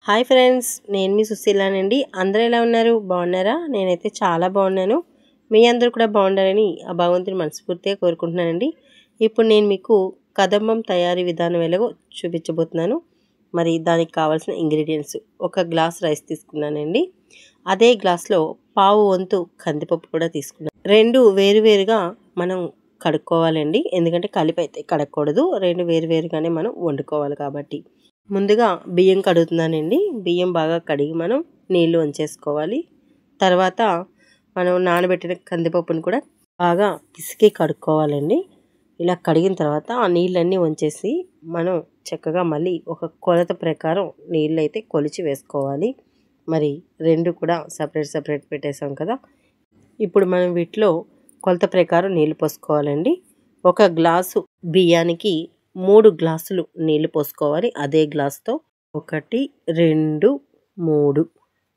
Hi friends, నేను మీ సుశీలానండి. అందరూ ఎలా ఉన్నారు? బాగున్నారా? నేనైతే చాలా బాగున్నాను. మీ అందరూ కూడా బాగుండాలని ఆ భగవంతుని మనస్ఫూర్తిగా కోరుకుంటున్నానండి. ఇప్పుడు నేను మీకు కదంబం తయారీ విధానం ఎలాగో చూపించబోతున్నాను. మరి దానికి కావాల్సిన ఇంగ్రీడియంట్స్: ఒక గ్లాస్ రైస్ తీసుకున్నానండి. అదే గ్లాస్లో పావు వంతు కందిపప్పు కూడా తీసుకున్నాను. రెండు వేరువేరుగా మనం కడుక్కోవాలండి, ఎందుకంటే కలిపి అయితే కడగకూడదు. రెండు వేరువేరుగానే మనం వండుకోవాలి కాబట్టి. ముందుగా బియ్యం కడుగుతున్నానండి. బియ్యం బాగా కడిగి మనం నీళ్లు వంచేసుకోవాలి. తర్వాత మనం నానబెట్టిన కందిపప్పును కూడా బాగా పిసికి కడుక్కోవాలండి. ఇలా కడిగిన తర్వాత ఆ నీళ్ళన్నీ వంచేసి మనం చక్కగా మళ్ళీ ఒక కొలత ప్రకారం నీళ్ళు అయితే కొలిచి వేసుకోవాలి. మరి రెండు కూడా సపరేట్ పెట్టేసాం కదా. ఇప్పుడు మనం వీటిలో కొలత ప్రకారం నీళ్ళు పోసుకోవాలండి. ఒక గ్లాసు బియ్యానికి 3 గ్లాసులు నీళ్లు పోసుకోవాలి. అదే గ్లాస్తో 1, 2, 3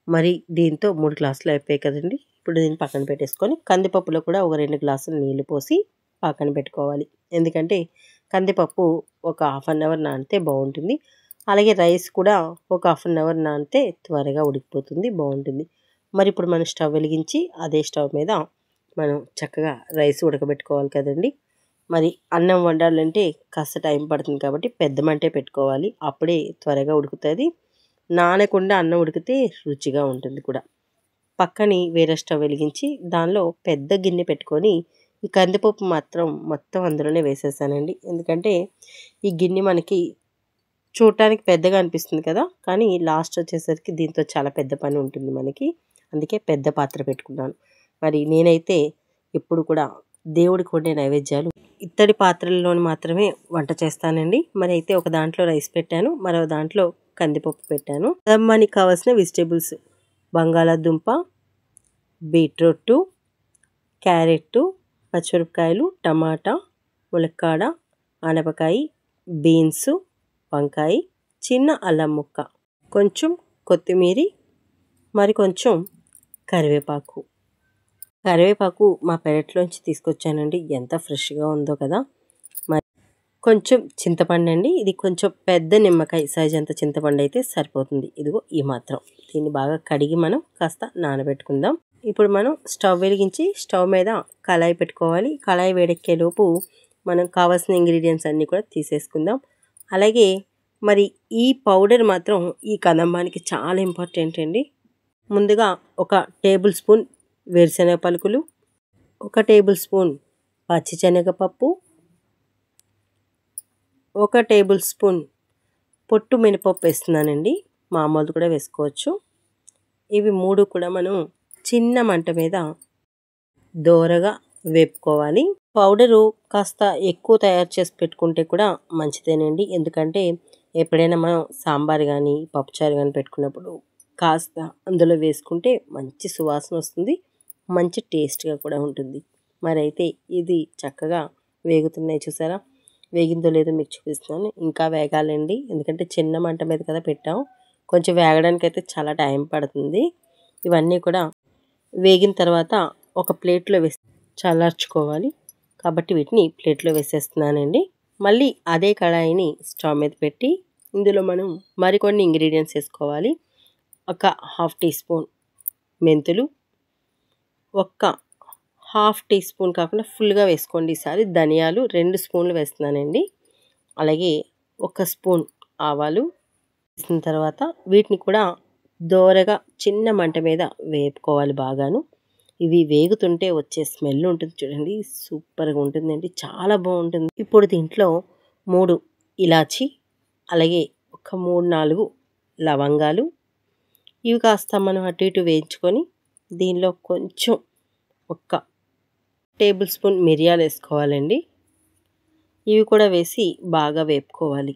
మరి దీంతో 3 గ్లాసులు అయిపోయాయి కదండి. ఇప్పుడు దీన్ని పక్కన పెట్టేసుకొని కందిపప్పులో కూడా ఒక 2 గ్లాసులు నీళ్లు పోసి పక్కన పెట్టుకోవాలి. ఎందుకంటే కందిపప్పు ఒక హాఫ్ అన్ అవర్ నానితే బాగుంటుంది. అలాగే రైస్ కూడా ఒక హాఫ్ అన్ అవర్ నానితే త్వరగా ఉడికిపోతుంది, బాగుంటుంది. మరి ఇప్పుడు మనం స్టవ్ వెలిగించి అదే స్టవ్ మీద మనం చక్కగా రైస్ ఉడకబెట్టుకోవాలి కదండి. మరి అన్నం వండాలంటే కాస్త టైం పడుతుంది కాబట్టి పెద్ద మంటే పెట్టుకోవాలి. అప్పుడే త్వరగా ఉడుకుతుంది. నానకుండా అన్నం ఉడికితే రుచిగా ఉంటుంది కూడా. పక్కని వేరే స్టవ్ వెలిగించి దానిలో పెద్ద గిన్నె పెట్టుకొని ఈ కందిపప్పు మాత్రం మొత్తం అందులోనే వేసేసానండి. ఎందుకంటే ఈ గిన్నె మనకి చూడటానికి పెద్దగా అనిపిస్తుంది కదా, కానీ లాస్ట్ వచ్చేసరికి దీంతో చాలా పెద్ద పని ఉంటుంది మనకి. అందుకే పెద్ద పాత్ర పెట్టుకున్నాను. మరి నేనైతే ఎప్పుడు కూడా దేవుడికి వండే నైవేద్యాలు ఇత్తడి పాత్రల్లోని మాత్రమే వంట చేస్తానండి. మరి అయితే ఒక దాంట్లో రైస్ పెట్టాను, మరో దాంట్లో కందిపప్పు పెట్టాను. మనకి కావాల్సిన వెజిటేబుల్స్: బంగాళాదుంప, బీట్రూట్, క్యారెట్, పచ్చిమిరపకాయలు, టమాటా, ములక్కాడ, ఆనపకాయ, బీన్స్, వంకాయ, చిన్న అల్లం ముక్క, కొంచెం కొత్తిమీర, మరి కొంచెం కరివేపాకు. కరివేపాకు మా పెరట్లోంచి తీసుకొచ్చానండి. ఎంత ఫ్రెష్గా ఉందో కదా. మరి కొంచెం చింతపండు అండి. ఇది కొంచెం పెద్ద నిమ్మకాయ సైజ్ అంత చింతపండు అయితే సరిపోతుంది. ఇదిగో ఈ మాత్రం. దీన్ని బాగా కడిగి మనం కాస్త నానబెట్టుకుందాం. ఇప్పుడు మనం స్టవ్ వెలిగించి స్టవ్ మీద కళాయి పెట్టుకోవాలి. కళాయి వేడెక్కేలోపు మనం కావాల్సిన ఇంగ్రీడియంట్స్ అన్నీ కూడా తీసేసుకుందాం. అలాగే మరి ఈ పౌడర్ మాత్రం ఈ కదంబానికి చాలా ఇంపార్టెంట్ అండి. ముందుగా 1 టేబుల్ స్పూన్ వేరుశనగ పలుకులు, 1 టేబుల్ స్పూన్ పచ్చిశనగపప్పు, 1 టేబుల్ స్పూన్ పొట్టు మినపప్పు వేస్తున్నానండి. మామూలు కూడా వేసుకోవచ్చు. ఇవి 3 కూడా మనం చిన్న మంట మీద దోరగా వేపుకోవాలి. పౌడరు కాస్త ఎక్కువ తయారు చేసి పెట్టుకుంటే కూడా మంచిదేనండి. ఎందుకంటే ఎప్పుడైనా మనం సాంబార్ కానీ పప్పుచారు కానీ పెట్టుకున్నప్పుడు కాస్త అందులో వేసుకుంటే మంచి సువాసన వస్తుంది, మంచి టేస్ట్గా కూడా ఉంటుంది. మరి అయితే ఇది చక్కగా వేగుతున్నాయి, చూసారా? వేగిందో లేదో మీకు చూపిస్తున్నాను. ఇంకా వేగాలండి, ఎందుకంటే చిన్న మంట మీద కదా పెట్టాం. కొంచెం వేగడానికి అయితే చాలా టైం పడుతుంది. ఇవన్నీ కూడా వేగిన తర్వాత ఒక ప్లేట్లో వేసి చల్లార్చుకోవాలి. కాబట్టి వీటిని ప్లేట్లో వేసేస్తున్నానండి. మళ్ళీ అదే కళాయిని స్టవ్ మీద పెట్టి ఇందులో మనం మరికొన్ని ఇంగ్రీడియంట్స్ వేసుకోవాలి. 1 హాఫ్ టీ స్పూన్ మెంతులు, 1 హాఫ్ టీ స్పూన్ కాకుండా ఫుల్గా వేసుకోండి ఈసారి. ధనియాలు 2 స్పూన్లు వేస్తున్నానండి. అలాగే 1 స్పూన్ ఆవాలు వేసిన తర్వాత వీటిని కూడా దోరగా చిన్న మంట మీద వేపుకోవాలి బాగాను. ఇవి వేగుతుంటే వచ్చే స్మెల్ ఉంటుంది చూడండి, సూపర్గా ఉంటుందండి, చాలా బాగుంటుంది. ఇప్పుడు దీంట్లో 3 ఇలాచి, అలాగే ఒక 3-4 లవంగాలు, ఇవి కాస్త మనం అటు ఇటు వేయించుకొని దీనిలో కొంచెం 1 టేబుల్ స్పూన్ మిరియాలు వేసుకోవాలండి. ఇవి కూడా వేసి బాగా వేపుకోవాలి.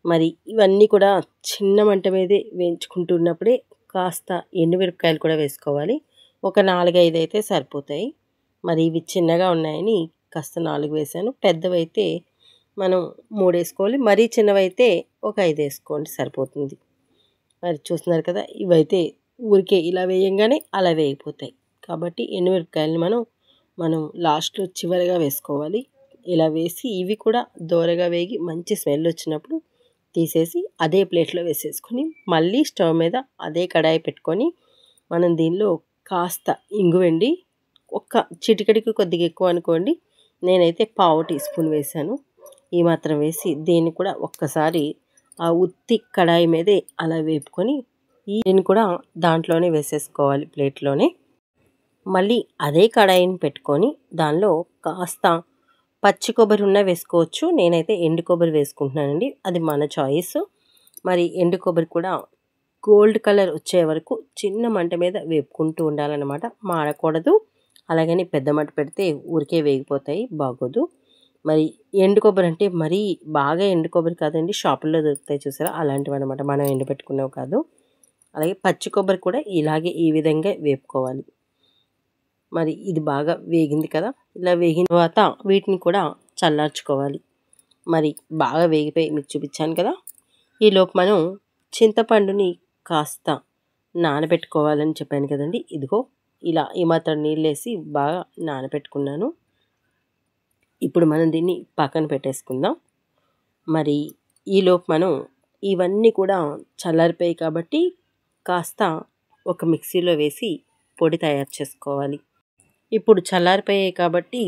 మరి ఇవన్నీ కూడా చిన్న మంట మీదే వేయించుకుంటున్నప్పుడే కాస్త ఎండుమిరపకాయలు కూడా వేసుకోవాలి. ఒక 4-5 అయితే సరిపోతాయి. మరి ఇవి చిన్నగా ఉన్నాయని కాస్త 4 వేసాను. పెద్దవైతే మనం 3 వేసుకోవాలి. మరీ చిన్నవైతే ఒక 5 వేసుకోండి, సరిపోతుంది. మరి చూస్తున్నారు కదా, ఇవైతే ఊరికే ఇలా వేయంగానే అలా వేగిపోతాయి. కాబట్టి ఎండుమిరపకాయలని మనం లాస్ట్లో చివరిగా వేసుకోవాలి. ఇలా వేసి ఇవి కూడా దోరగా వేగి మంచి స్మెల్ వచ్చినప్పుడు తీసేసి అదే ప్లేట్లో వేసేసుకొని మళ్ళీ స్టవ్ మీద అదే కడాయి పెట్టుకొని మనం దీనిలో కాస్త ఇంగువండి, ఒక్క చిటికెడికి కొద్దిగా ఎక్కువ అనుకోండి, నేనైతే పావు టీ స్పూన్ వేసాను. ఈ మాత్రం వేసి దీన్ని కూడా ఒక్కసారి ఆ ఉత్తి కడాయి మీదే అలా వేపుకొని దీన్ని కూడా దాంట్లోనే వేసేసుకోవాలి ప్లేట్లోనే. మళ్ళీ అదే కడాయిని పెట్టుకొని దానిలో కాస్త పచ్చి కొబ్బరి ఉన్న వేసుకోవచ్చు, నేనైతే ఎండు కొబ్బరి వేసుకుంటున్నానండి, అది మన చాయిస్. మరి ఎండు కొబ్బరి కూడా గోల్డ్ కలర్ వచ్చే వరకు చిన్న మంట మీద వేపుకుంటూ ఉండాలన్నమాట, మాడకూడదు. అలాగని పెద్ద మంట పెడితే ఊరికే వేగిపోతాయి, బాగోదు. మరి ఎండు కొబ్బరి అంటే మరీ బాగా ఎండు కొబ్బరి కాదండి, షాపుల్లో దొరుకుతాయి చూసారా, అలాంటివి అనమాట, మనం ఎండు పెట్టుకునేవి కాదు. అలాగే పచ్చి కొబ్బరి కూడా ఇలాగే ఈ విధంగా వేపుకోవాలి. మరి ఇది బాగా వేగింది కదా, ఇలా వేగిన తర్వాత వీటిని కూడా చల్లార్చుకోవాలి. మరి బాగా వేగిపోయి మీకు చూపించాను కదా. ఈలోపు మనం చింతపండుని కాస్త నానబెట్టుకోవాలని చెప్పాను కదండి, ఇదిగో ఇలా ఈ మాత్రం నీళ్ళు వేసి బాగా నానబెట్టుకున్నాను. ఇప్పుడు మనం దీన్ని పక్కన పెట్టేసుకుందాం. మరి ఈలోపు మనం ఇవన్నీ కూడా చల్లారిపోయాయి కాబట్టి కాస్త ఒక మిక్సీలో వేసి పొడి తయారు చేసుకోవాలి. ఇప్పుడు చల్లారిపోయాయి కాబట్టి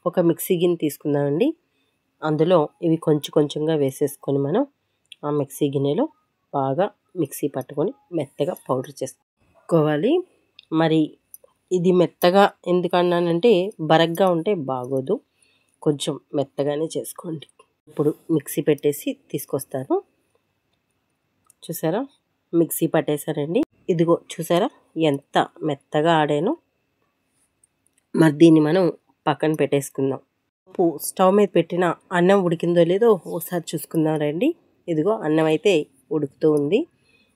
ఒక మిక్సీ గిన్నె తీసుకుందామండి. అందులో ఇవి కొంచెం కొంచెంగా వేసేసుకొని మనం ఆ మిక్సీ గిన్నెలో బాగా మిక్సీ పట్టుకొని మెత్తగా పౌడర్ చేసుకోవాలి. మరి ఇది మెత్తగా ఎందుకన్నానంటే బరగ్గా ఉంటే బాగోదు, కొంచెం మెత్తగానే చేసుకోండి. ఇప్పుడు మిక్సీ పెట్టేసి తీసుకొస్తాను. చూసారా, మిక్సీ పట్టేశారండి. ఇదిగో చూసారా ఎంత మెత్తగా ఆడాను. మరి దీన్ని మనం పక్కన పెట్టేసుకుందాం. స్టవ్ మీద పెట్టిన అన్నం ఉడికిందో లేదో ఒకసారి చూసుకుందాం రండి. ఇదిగో అన్నం అయితే ఉడుకుతూ ఉంది.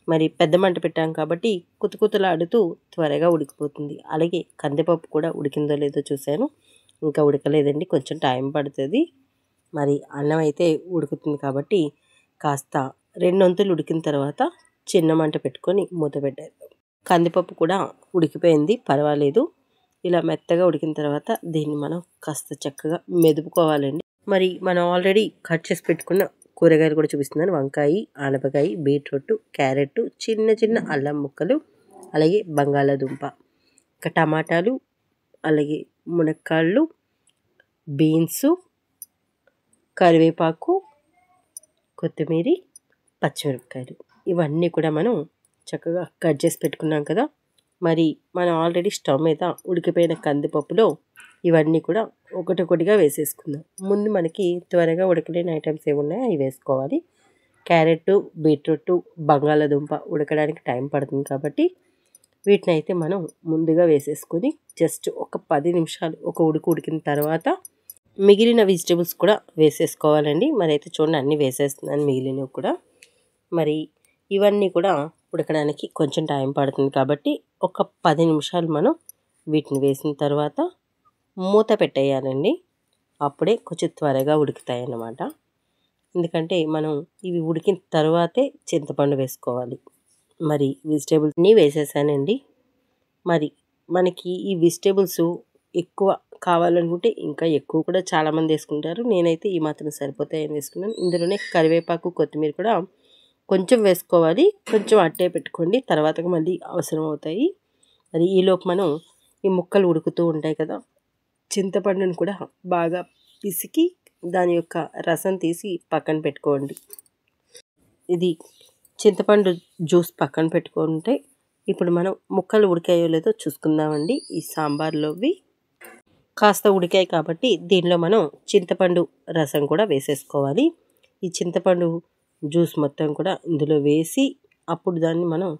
మరి పెద్ద మంట పెట్టాం కాబట్టి కుతకుతలాడుతూ త్వరగా ఉడికిపోతుంది. అలాగే కందిపప్పు కూడా ఉడికిందో లేదో చూశాను, ఇంకా ఉడకలేదండి, కొంచెం టైం పడుతుంది. మరి అన్నం అయితే ఉడుకుతుంది కాబట్టి కాస్త 2 వంతులు ఉడికిన తర్వాత చిన్న మంట పెట్టుకొని మూత పెట్టేద్దాం. కందిపప్పు కూడా ఉడికిపోయింది, పర్వాలేదు. ఇలా మెత్తగా ఉడికిన తర్వాత దీన్ని మనం కాస్త చక్కగా మెదుపుకోవాలండి. మరి మనం ఆల్రెడీ కట్ చేసి పెట్టుకున్న కూరగాయలు కూడా చూపిస్తున్నాను. వంకాయ, ఆనపకాయ, బీట్రూట్, క్యారెట్, చిన్న చిన్న అల్లం ముక్కలు, అలాగే బంగాళాదుంప, ఇంకా టమాటాలు, అలాగే మునక్కాళ్ళు, బీన్సు, కరివేపాకు, కొత్తిమీర, పచ్చిమిరపకాయలు, ఇవన్నీ కూడా మనం చక్కగా కట్ చేసి పెట్టుకున్నాం కదా. మరి మనం ఆల్రెడీ స్టవ్ మీద ఉడికిపోయిన కందిపప్పులో ఇవన్నీ కూడా ఒకటొకటిగా వేసేసుకుందాం. ముందు మనకి త్వరగా ఉడకలేని ఐటమ్స్ ఏమి ఉన్నాయో అవి వేసుకోవాలి. క్యారెట్, బీట్రూట్, బంగాళాదుంప ఉడకడానికి టైం పడుతుంది కాబట్టి వీటిని అయితే మనం ముందుగా వేసేసుకొని జస్ట్ ఒక 10 నిమిషాలు ఒక ఉడికిన తర్వాత మిగిలిన వెజిటేబుల్స్ కూడా వేసేసుకోవాలండి. మరి అయితే చూడండి అన్నీ వేసేస్తున్నాను మిగిలినవి కూడా. మరి ఇవన్నీ కూడా ఉడకడానికి కొంచెం టైం పడుతుంది కాబట్టి ఒక 10 నిమిషాలు మనం వీటిని వేసిన తర్వాత మూత పెట్టేయాలండి. అప్పుడే కొంచెం త్వరగా ఉడుకుతాయి అన్నమాట. ఎందుకంటే మనం ఇవి ఉడికిన తర్వాతే చింతపండు వేసుకోవాలి. మరి వెజిటేబుల్స్ని వేసేసానండి. మరి మనకి ఈ వెజిటేబుల్స్ ఎక్కువ కావాలనుకుంటే ఇంకా ఎక్కువ కూడా చాలామంది వేసుకుంటారు. నేనైతే ఈ మాత్రం సరిపోతాయని వేసుకున్నాను. ఇందులోనే కరివేపాకు, కొత్తిమీర కూడా కొంచెం వేసుకోవాలి, కొంచెం అట్టే పెట్టుకోండి, తర్వాతకు మళ్ళీ అవసరం అవుతాయి. మరి ఈలోపు మనం ఈ ముక్కలు ఉడుకుతూ ఉంటాయి కదా, చింతపండుని కూడా బాగా పిసికి దాని యొక్క రసం తీసి పక్కన పెట్టుకోండి. ఇది చింతపండు జ్యూస్ పక్కన పెట్టుకుంటే ఇప్పుడు మనం ముక్కలు ఉడికాయో లేదో చూసుకుందామండి. ఈ సాంబార్లోవి కాస్త ఉడికాయి కాబట్టి దీనిలో మనం చింతపండు రసం కూడా వేసేసుకోవాలి. ఈ చింతపండు జ్యూస్ మొత్తం కూడా ఇందులో వేసి అప్పుడు దాన్ని మనం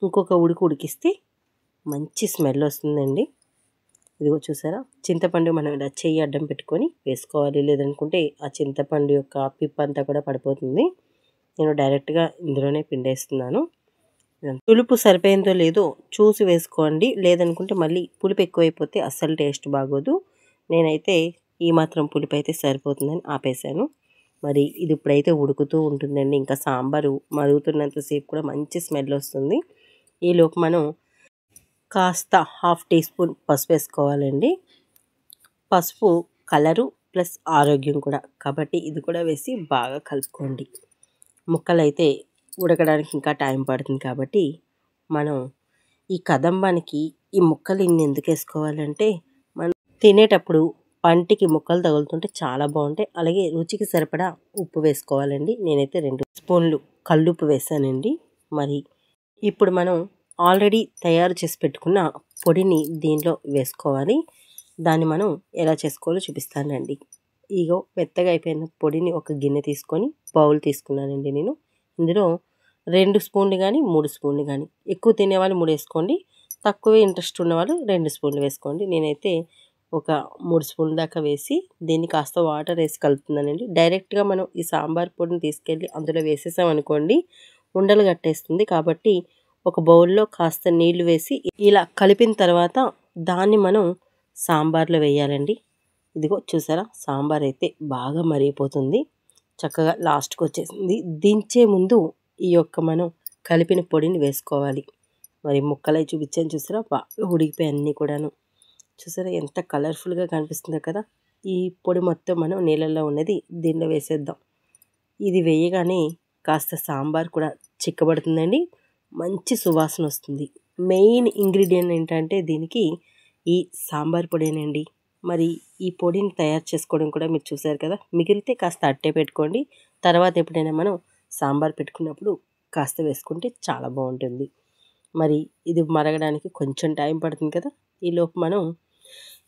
ఇంకొక ఉడికిస్తే మంచి స్మెల్ వస్తుందండి. ఇదిగో చూసారా, చింతపండు మనం ఇలా చెయ్యి అడ్డం పెట్టుకొని వేసుకోవాలి, లేదనుకుంటే ఆ చింతపండు యొక్క పిప్ అంతా కూడా పడిపోతుంది. నేను డైరెక్ట్గా ఇందులోనే పిండేస్తున్నాను. పులుపు సరిపోయిందో లేదో చూసి వేసుకోండి, లేదనుకుంటే మళ్ళీ పులుపు ఎక్కువైపోతే అస్సలు టేస్ట్ బాగోదు. నేనైతే ఈ మాత్రం పులుపు అయితే సరిపోతుందని ఆపేశాను. మరి ఇది ఇప్పుడైతే ఉడుకుతూ ఉంటుందండి. ఇంకా సాంబారు మరుగుతున్నంతసేపు కూడా మంచి స్మెల్ వస్తుంది. ఈలోపు మనం కాస్త 1/2 టీ స్పూన్ పసుపు వేసుకోవాలండి. పసుపు కలరు ప్లస్ ఆరోగ్యం కూడా కాబట్టి ఇది కూడా వేసి బాగా కలుపుకోండి. ముక్కలైతే ఉడకడానికి ఇంకా టైం పడుతుంది కాబట్టి మనం ఈ కదంబానికి ఈ ముక్కలు ఇన్ని ఎందుకు వేసుకోవాలంటే మనం తినేటప్పుడు పంటికి ముక్కలు తగులుతుంటే చాలా బాగుంటాయి. అలాగే రుచికి సరిపడా ఉప్పు వేసుకోవాలండి. నేనైతే 2 స్పూన్లు కల్లుప్పు వేసానండి. మరి ఇప్పుడు మనం ఆల్రెడీ తయారు చేసి పెట్టుకున్న పొడిని దీనిలో వేసుకోవాలి. దాన్ని మనం ఎలా చేసుకోవాలో చూపిస్తానండి. ఇగో మెత్తగా అయిపోయిన పొడిని ఒక గిన్నె తీసుకొని బౌల్ తీసుకున్నానండి నేను. ఇందులో 2 స్పూన్లు కానీ 3 స్పూన్లు కానీ, ఎక్కువ తినేవాళ్ళు 3 వేసుకోండి, తక్కువ ఇంట్రెస్ట్ ఉన్నవాళ్ళు 2 స్పూన్లు వేసుకోండి. నేనైతే ఒక 3 స్పూన్ల దాకా వేసి దీన్ని కాస్త వాటర్ వేసి కలుపుతున్నానండి. డైరెక్ట్గా మనం ఈ సాంబార్ పొడిని తీసుకెళ్ళి అందులో వేసేసామనుకోండి ఉండలు కట్టేస్తుంది. కాబట్టి ఒక బౌల్లో కాస్త నీళ్లు వేసి ఇలా కలిపిన తర్వాత దాన్ని మనం సాంబార్లో వేయాలండి. ఇదిగో చూసారా, సాంబార్ అయితే బాగా మరిగిపోతుంది, చక్కగా లాస్ట్కి వచ్చేసింది. దించే ముందు ఈ యొక్క మనం కలిపిన పొడిని వేసుకోవాలి. మరి ముక్కలై చూపించాను చూసారా, బాగా ఉడికిపోయి అన్నీ కూడాను. చూసారా ఎంత కలర్ఫుల్గా కనిపిస్తుందో కదా. ఈ పొడి మొత్తం మనం నీళ్ళల్లో ఉన్నది దీనిలో వేసేద్దాం. ఇది వేయగానే కాస్త సాంబార్ కూడా చిక్కబడుతుందండి, మంచి సువాసన వస్తుంది. మెయిన్ ఇంగ్రీడియంట్ ఏంటంటే దీనికి ఈ సాంబార్ పొడేనండి. మరి ఈ పొడిని తయారు చేసుకోవడం కూడా మీరు చూసారు కదా. మిగిలితే కాస్త అట్టే పెట్టుకోండి, తర్వాత ఎప్పుడైనా మనం సాంబార్ పెట్టుకున్నప్పుడు కాస్త వేసుకుంటే చాలా బాగుంటుంది. మరి ఇది మరగడానికి కొంచెం టైం పడుతుంది కదా. ఈలోపు మనం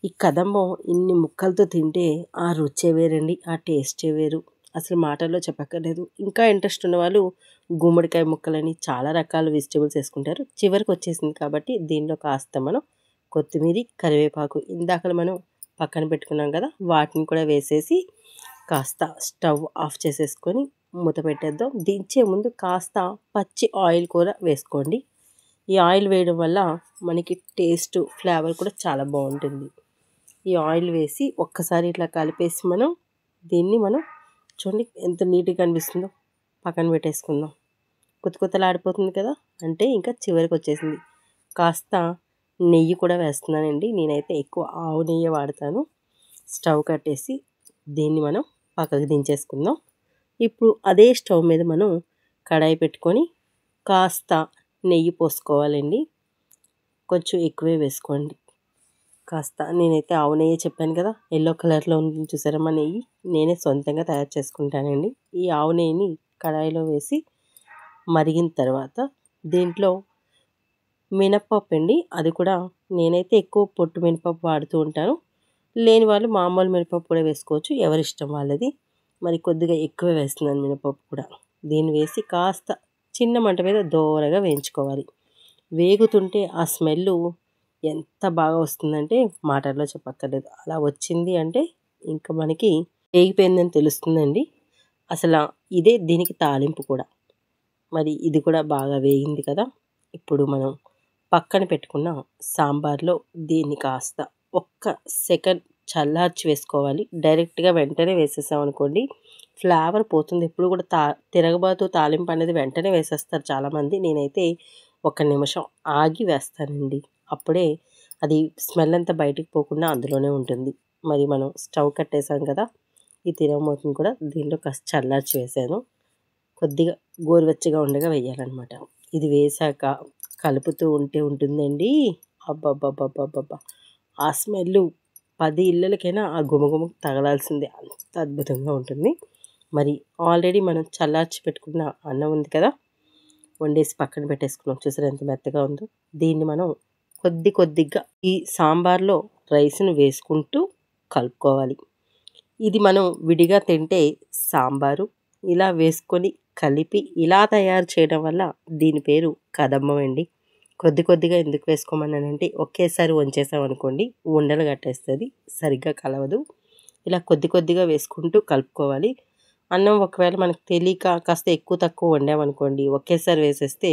ఈ కదంబం ఇన్ని ముక్కలతో తింటే ఆ రుచే వేరండి, ఆ టేస్టే వేరు, అసలు మాటల్లో చెప్పక్కర్లేదు. ఇంకా ఇంట్రెస్ట్ ఉన్న వాళ్ళు గుమ్మడికాయ ముక్కలని చాలా రకాల వెజిటేబుల్స్ వేసుకుంటారు. చివరికి వచ్చేసింది కాబట్టి దీనిలో కాస్త మనం కొత్తిమీర, కరివేపాకు ఇందాక మనం పక్కన పెట్టుకున్నాం కదా వాటిని కూడా వేసేసి కాస్త స్టవ్ ఆఫ్ చేసేసుకొని మూత పెట్టేద్దాం. దించే ముందు కాస్త పచ్చి ఆయిల్ కూడా వేసుకోండి. ఈ ఆయిల్ వేయడం వల్ల మనకి టేస్ట్, ఫ్లేవర్ కూడా చాలా బాగుంటుంది. ఈ ఆయిల్ వేసి ఒక్కసారి ఇట్లా కలిపేసి దీన్ని మనం చూడండి ఎంత నీట్గా కనిపిస్తుందో, పక్కన పెట్టేసుకుందాం. కొత్తలాడిపోతుంది కదా, అంటే ఇంకా చివరికి వచ్చేసింది. కాస్త నెయ్యి కూడా వేస్తున్నానండి. నేనైతే ఎక్కువ ఆవు నెయ్యి వాడతాను. స్టవ్ కట్టేసి దీన్ని మనం పక్కకు దించేసుకుందాం. ఇప్పుడు అదే స్టవ్ మీద మనం కడాయి పెట్టుకొని కాస్త నెయ్యి పోసుకోవాలండి. కొంచెం ఎక్కువే వేసుకోండి. కాస్త నేనైతే ఆవు నెయ్యి చెప్పాను కదా, ఎల్లో కలర్లో ఉంటుంది చూసారా మా నెయ్యి, నేనే సొంతంగా తయారు చేసుకుంటానండి. ఈ ఆవు నెయ్యిని కడాయిలో వేసి మరిగిన తర్వాత దీంట్లో మినప్పప్పు అండి, అది కూడా నేనైతే ఎక్కువ పొట్టు మినపప్పు వాడుతూ ఉంటాను. లేని వాళ్ళు మామూలు మినపప్పు కూడా వేసుకోవచ్చు, ఎవరిష్టం వాళ్ళది. మరి కొద్దిగా ఎక్కువ వేస్తున్నాను మినపప్పు కూడా. దీన్ని వేసి కాస్త చిన్న మంట మీద దోరగా వేయించుకోవాలి. వేగుతుంటే ఆ స్మెల్ ఎంత బాగా వస్తుందంటే మాటల్లో చెప్పక్కర్లేదు. అలా వచ్చింది అంటే ఇంకా మనకి వేగిపోయిందని తెలుస్తుందండి. అసలు ఇదే దీనికి తాలింపు కూడా. మరి ఇది కూడా బాగా వేగింది కదా. ఇప్పుడు మనం పక్కన పెట్టుకున్న సాంబార్లో దీన్ని కాస్త ఒక్క సెకండ్ చల్లార్చి వేసుకోవాలి. డైరెక్ట్గా వెంటనే వేసేసామనుకోండి ఫ్లేవర్ పోతుంది. ఎప్పుడు కూడా తిరగబాతు తాలింపు అనేది వెంటనే వేసేస్తారు చాలామంది. నేనైతే 1 నిమిషం ఆగి వేస్తానండి. అప్పుడే అది స్మెల్ అంతా బయటికి పోకుండా అందులోనే ఉంటుంది. మరి మనం స్టవ్ కట్టేసాం కదా, ఈ తిరగమోతుని కూడా దీనిలో కాస్త చల్లార్చి వేసాను. కొద్దిగా గోరువెచ్చగా ఉండగా వేయాలన్నమాట. ఇది వేసాక కలుపుతూ ఉంటుందండి. అబ్బబ్బబ్బబ్బబ్బబ్బా, ఆ స్మెల్ 10 ఇళ్ళకైనా ఆ గుమగుమ తగలాల్సిందే, అంత అద్భుతంగా ఉంటుంది. మరి ఆల్రెడీ మనం చల్లార్చి పెట్టుకున్న అన్నం ఉంది కదా, వండేసి పక్కన పెట్టేసుకున్నాం. చూసారా ఎంత మెత్తగా ఉందో. దీన్ని మనం కొద్దిగా ఈ సాంబార్లో రైస్ను వేసుకుంటూ కలుపుకోవాలి. ఇది మనం విడిగా తింటే సాంబారు, ఇలా వేసుకొని కలిపి ఇలా తయారు చేయడం వల్ల దీని పేరు కదంబం అండి. కొద్దిగా ఎందుకు వేసుకోమన్నానంటే ఒకేసారి వంచేసామనుకోండి ఉండలు కట్టేస్తుంది, సరిగ్గా కలవదు. ఇలా కొద్దిగా వేసుకుంటూ కలుపుకోవాలి. అన్నం ఒకవేళ మనకు తెలియక కాస్త ఎక్కువ తక్కువ వండామనుకోండి ఒకేసారి వేసేస్తే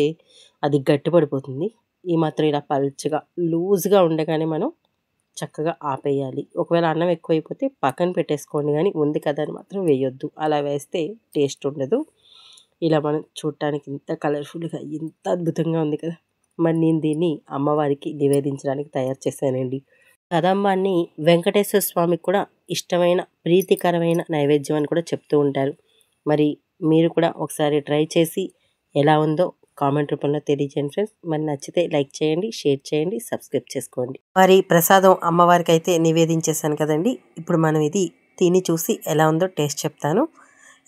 అది గట్టిపడిపోతుంది. ఈ మాత్రం ఇలా పల్చగా లూజ్గా ఉండగానే మనం చక్కగా ఆపేయాలి. ఒకవేళ అన్నం ఎక్కువైపోతే పక్కన పెట్టేసుకోండి, కానీ ఉంది కదా అని మాత్రం వేయొద్దు. అలా వేస్తే టేస్ట్ ఉండదు. ఇలా మనం చూడటానికి ఇంత కలర్ఫుల్గా ఇంత అద్భుతంగా ఉంది కదా. మరి నేను దీన్ని అమ్మవారికి నివేదించడానికి తయారు చేశానండి. కదంబాన్ని వెంకటేశ్వర స్వామికి కూడా ఇష్టమైన ప్రీతికరమైన నైవేద్యం అని కూడా చెప్తూ ఉంటారు. మరి మీరు కూడా ఒకసారి ట్రై చేసి ఎలా ఉందో కామెంట్ రూపంలో తెలియజేయండి ఫ్రెండ్స్. మరి నచ్చితే లైక్ చేయండి, షేర్ చేయండి, సబ్స్క్రైబ్ చేసుకోండి. మరి ప్రసాదం అమ్మవారికి అయితే నివేదించేసాను కదండి. ఇప్పుడు మనం ఇది తిని చూసి ఎలా ఉందో టేస్ట్ చెప్తాను.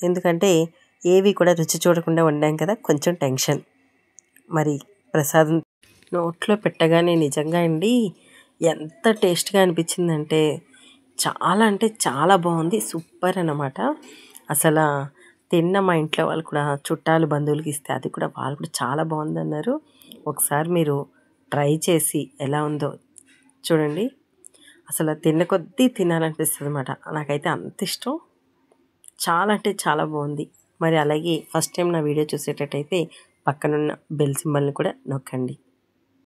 ఎందుకంటే ఏవి కూడా రుచి చూడకుండా వండాం కదా, కొంచెం టెన్షన్. మరి ప్రసాదం నోట్లో పెట్టగానే నిజంగా అండి ఎంత టేస్ట్గా అనిపించిందంటే అంటే చాలా బాగుంది, సూపర్ అన్నమాట. అసలు తిన్న మా ఇంట్లో వాళ్ళు కూడా చుట్టాలు బంధువులకి ఇస్తే అది కూడా వాళ్ళు కూడా చాలా బాగుంది అన్నారు. ఒకసారి మీరు ట్రై చేసి ఎలా ఉందో చూడండి. అసలు తిన్న కొద్దీ తినాలనిపిస్తుంది అన్నమాట. నాకైతే అంత ఇష్టం, చాలా అంటే చాలా బాగుంది. మరి అలాగే ఫస్ట్ టైం నా వీడియో చూసేటట్టయితే పక్కనున్న బెల్ సింబల్ని కూడా నొక్కండి.